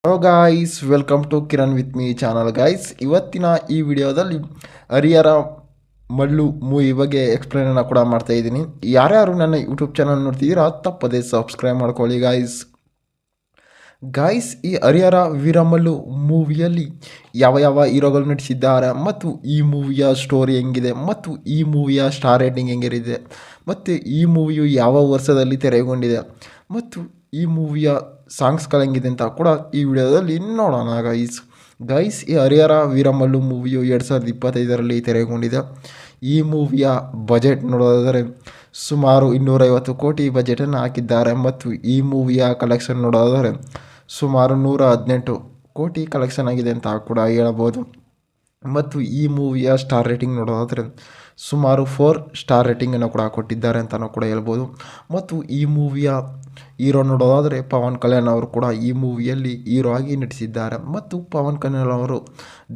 Hello guys, welcome to Kiran with me channel guys. ಇವತ್ತಿನ ಈ ವಿಡಿಯೋದಲ್ಲಿ ಹರಿಹರ ಮಳ್ಳು ಮೂವಿ ಬಗ್ಗೆ ಎಕ್ಸ್ಪ್ಲೇನನ್ನು ಕೂಡ ಮಾಡ್ತಾ ಇದ್ದೀನಿ. ಯಾರ್ಯಾರು ನನ್ನ ಯೂಟ್ಯೂಬ್ ಚಾನಲ್ ನೋಡ್ತಿದ್ದೀರಾ ತಪ್ಪದೇ ಸಬ್ಸ್ಕ್ರೈಬ್ ಮಾಡ್ಕೊಳ್ಳಿ ಗಾಯ್ಸ್. ಈ ಹರಿಹರ ವೀರಮಲ್ಲು ಮೂವಿಯಲ್ಲಿ ಯಾವ ಯಾವ ಹೀರೋಗಳು ನಟಿಸಿದ್ದಾರೆ ಮತ್ತು ಈ ಮೂವಿಯ ಸ್ಟೋರಿ ಹೆಂಗಿದೆ ಮತ್ತು ಈ ಮೂವಿಯ ಸ್ಟಾರ್ ರೇಟಿಂಗ್ ಹೆಂಗಿರಿದೆ ಮತ್ತು ಈ ಮೂವಿಯು ಯಾವ ವರ್ಷದಲ್ಲಿ ತೆರೆಗೊಂಡಿದೆ ಮತ್ತು ಈ ಮೂವಿಯ ಸಾಂಗ್ಸ್ಗಳು ಹೆಂಗಿದೆ ಅಂತ ಕೂಡ ಈ ವಿಡಿಯೋದಲ್ಲಿ ನೋಡೋಣ ಗೈಸ್. ಈ ಹರಿಹರ ವೀರಮಲ್ಲು ಮೂವಿಯು 2025ರಲ್ಲಿ ತೆರೆಗೊಂಡಿದೆ. ಈ ಮೂವಿಯ ಬಜೆಟ್ ನೋಡೋದಾದರೆ ಸುಮಾರು 250 ಕೋಟಿ ಬಜೆಟನ್ನು ಹಾಕಿದ್ದಾರೆ ಮತ್ತು ಈ ಮೂವಿಯ ಕಲೆಕ್ಷನ್ ನೋಡೋದಾದರೆ ಸುಮಾರು 118 ಕೋಟಿ ಕಲೆಕ್ಷನ್ ಆಗಿದೆ ಅಂತ ಕೂಡ ಹೇಳಬಹುದು. ಮತ್ತು ಈ ಮೂವಿಯ ಸ್ಟಾರ್ ರೇಟಿಂಗ್ ನೋಡೋದಾದರೆ ಸುಮಾರು 4 ಸ್ಟಾರ್ ರೇಟಿಂಗನ್ನು ಕೂಡ ಕೊಟ್ಟಿದ್ದಾರೆ ಅಂತಲೂ ಕೂಡ ಹೇಳ್ಬೋದು. ಮತ್ತು ಈ ಮೂವಿಯ ಹೀರೋ ನೋಡೋದಾದರೆ ಪವನ್ ಕಲ್ಯಾಣ್ ಅವರು ಕೂಡ ಈ ಮೂವಿಯಲ್ಲಿ ಹೀರೋ ಆಗಿ ನಟಿಸಿದ್ದಾರೆ ಮತ್ತು ಪವನ್ ಕಲ್ಯಾಣ್ ಅವರು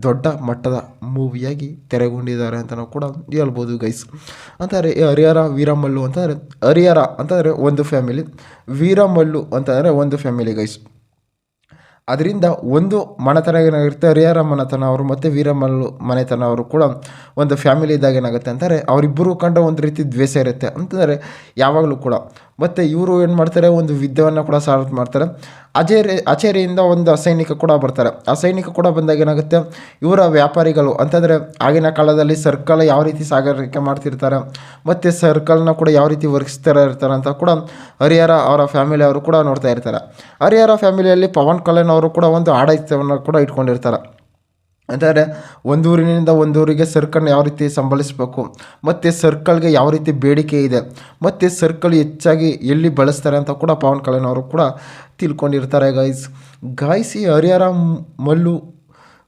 ದೊಡ್ಡ ಮಟ್ಟದ ಮೂವಿಯಾಗಿ ತೆರೆಗೊಂಡಿದ್ದಾರೆ ಅಂತಲೂ ಕೂಡ ಹೇಳ್ಬೋದು ಗೈಸ್. ಅಂತಾರೆ ಹರಿಹರ ವೀರಮಲ್ಲು ಅಂತಂದರೆ ಹರಿಹರ ಅಂತಂದರೆ ಒಂದು ಫ್ಯಾಮಿಲಿ, ವೀರಮಲ್ಲು ಅಂತಂದರೆ ಒಂದು ಫ್ಯಾಮಿಲಿ ಗೈಸ್. ಅದರಿಂದ ಒಂದು ಮನೆತನ ಏನಾಗಿರುತ್ತೆ, ಹರಿಹರ ಮನೆತನ ಅವರು ಮತ್ತು ವೀರಮಲ್ಲು ಮನೆತನ ಅವರು ಕೂಡ ಒಂದು ಫ್ಯಾಮಿಲಿ ಇದ್ದಾಗ ಏನಾಗುತ್ತೆ ಅಂತಾರೆ ಅವರಿಬ್ಬರು ಕಂಡ ಒಂದು ರೀತಿ ದ್ವೇಷ ಇರುತ್ತೆ ಅಂತಂದರೆ ಯಾವಾಗಲೂ ಕೂಡ. ಮತ್ತು ಇವರು ಏನು ಮಾಡ್ತಾರೆ, ಒಂದು ಯುದ್ಧವನ್ನು ಕೂಡ ಸ್ಟಾರ್ಟ್ ಮಾಡ್ತಾರೆ. ಅಚೇರಿಯಿಂದ ಒಂದು ಸೈನಿಕ ಕೂಡ ಬರ್ತಾರೆ. ಆ ಸೈನಿಕ ಕೂಡ ಬಂದಾಗ ಏನಾಗುತ್ತೆ, ಇವರ ವ್ಯಾಪಾರಿಗಳು ಅಂತಂದರೆ ಆಗಿನ ಕಾಲದಲ್ಲಿ ಸರ್ಕಲ್ ಯಾವ ರೀತಿ ಸಾಗಾಣಿಕೆ ಮಾಡ್ತಿರ್ತಾರೆ ಮತ್ತು ಸರ್ಕಲ್ನ ಕೂಡ ಯಾವ ರೀತಿ ಇರ್ತಾರೆ ಅಂತ ಕೂಡ ಹರಿಹರ ಅವರ ಫ್ಯಾಮಿಲಿ ಅವರು ಕೂಡ ನೋಡ್ತಾ ಇರ್ತಾರೆ. ಹರಿಹರ ಫ್ಯಾಮಿಲಿಯಲ್ಲಿ ಪವನ್ ಕಲ್ಯಾಣ್ ಅವರು ಕೂಡ ಒಂದು ಆಡಳಿತವನ್ನು ಕೂಡ ಇಟ್ಕೊಂಡಿರ್ತಾರೆ. ಅಂತಂದರೆ ಒಂದೂರಿನಿಂದ ಒಂದೂರಿಗೆ ಸರ್ಕಲ್ನ ಯಾವ ರೀತಿ ಸಂಭಾಳಿಸಬೇಕು ಮತ್ತು ಸರ್ಕಲ್ಗೆ ಯಾವ ರೀತಿ ಬೇಡಿಕೆ ಇದೆ ಮತ್ತು ಸರ್ಕಲ್ ಹೆಚ್ಚಾಗಿ ಎಲ್ಲಿ ಬಳಸ್ತಾರೆ ಅಂತ ಕೂಡ ಪವನ್ ಕಲ್ಯಾಣ್ ಅವರು ಕೂಡ ತಿಳ್ಕೊಂಡಿರ್ತಾರೆ ಗಾಯ್ಸ್. ಈ ಹರಿಹರ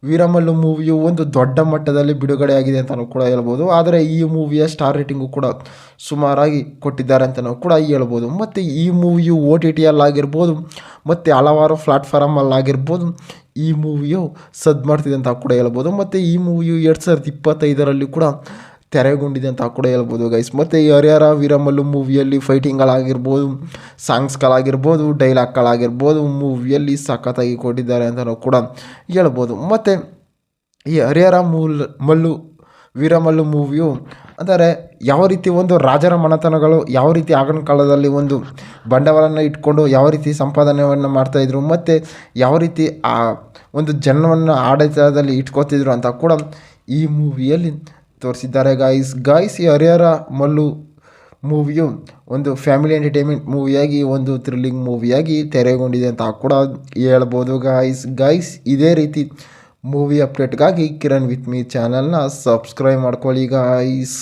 ವೀರಮಲ್ಲು ಮೂವಿಯು ಒಂದು ದೊಡ್ಡ ಮಟ್ಟದಲ್ಲಿ ಬಿಡುಗಡೆಯಾಗಿದೆ ಅಂತಲೂ ಕೂಡ ಹೇಳ್ಬೋದು. ಆದರೆ ಈ ಮೂವಿಯ ಸ್ಟಾರ್ ರೇಟಿಂಗು ಕೂಡ ಸುಮಾರಾಗಿ ಕೊಟ್ಟಿದ್ದಾರೆ ಅಂತಲೂ ಕೂಡ ಹೇಳ್ಬೋದು. ಮತ್ತು ಈ ಮೂವಿಯು OTTಯಲ್ಲಾಗಿರ್ಬೋದು ಮತ್ತು ಹಲವಾರು ಪ್ಲ್ಯಾಟ್ಫಾರ್ಮಲ್ಲಾಗಿರ್ಬೋದು ಈ ಮೂವಿಯು ಮಾಡ್ತಿದೆ ಅಂತ ಕೂಡ ಹೇಳ್ಬೋದು. ಮತ್ತು ಈ ಮೂವಿಯು 2025ರಲ್ಲಿ ಕೂಡ ತೆರೆಗೊಂಡಿದೆ ಅಂತ ಕೂಡ ಹೇಳ್ಬೋದು ಗೈಸ್. ಮತ್ತು ಈ ಹರಿಹರ ವೀರಮಲ್ಲು ಮೂವಿಯಲ್ಲಿ ಫೈಟಿಂಗ್ಗಳಾಗಿರ್ಬೋದು, ಸಾಂಗ್ಸ್ಗಳಾಗಿರ್ಬೋದು, ಡೈಲಾಗ್ಗಳಾಗಿರ್ಬೋದು ಮೂವಿಯಲ್ಲಿ ಸಖತ್ತಾಗಿ ಕೊಟ್ಟಿದ್ದಾರೆ ಅಂತಲೂ ಕೂಡ ಹೇಳ್ಬೋದು. ಮತ್ತು ಈ ಹರಿಹರ ವೀರಮಲ್ಲು ಮೂವಿಯು ಅಂದರೆ ಯಾವ ರೀತಿ ಒಂದು ರಾಜರ ಮನೆತನಗಳು ಯಾವ ರೀತಿ ಆಗಿನ ಕಾಲದಲ್ಲಿ ಒಂದು ಬಂಡವಾಳನ ಇಟ್ಕೊಂಡು ಯಾವ ರೀತಿ ಸಂಪಾದನೆಯನ್ನು ಮಾಡ್ತಾಯಿದ್ರು ಮತ್ತು ಯಾವ ರೀತಿ ಆ ಒಂದು ಜನವನ್ನು ಆಡಳಿತದಲ್ಲಿ ಇಟ್ಕೋತಿದ್ರು ಅಂತ ಕೂಡ ಈ ಮೂವಿಯಲ್ಲಿ ತೋರಿಸಿದ್ದಾರೆ ಗಾಯ್ಸ್. ಈ ಹರಿಹರ ಮಲ್ಲು ಮೂವಿಯು ಒಂದು ಫ್ಯಾಮಿಲಿ ಎಂಟರ್ಟೈನ್ಮೆಂಟ್ ಮೂವಿಯಾಗಿ, ಒಂದು ಥ್ರಿಲ್ಲಿಂಗ್ ಮೂವಿಯಾಗಿ ತೆರೆಗೊಂಡಿದೆ ಅಂತ ಕೂಡ ಹೇಳ್ಬೋದು ಗಾಯ್ಸ್. ಇದೇ ರೀತಿ ಮೂವಿ ಅಪ್ಡೇಟ್ಗಾಗಿ ಕಿರಣ್ ವಿತ್ ಮೀ ಚಾನಲ್ನ ಸಬ್ಸ್ಕ್ರೈಬ್ ಮಾಡ್ಕೊಳ್ಳಿ ಗಾಯ್ಸ್.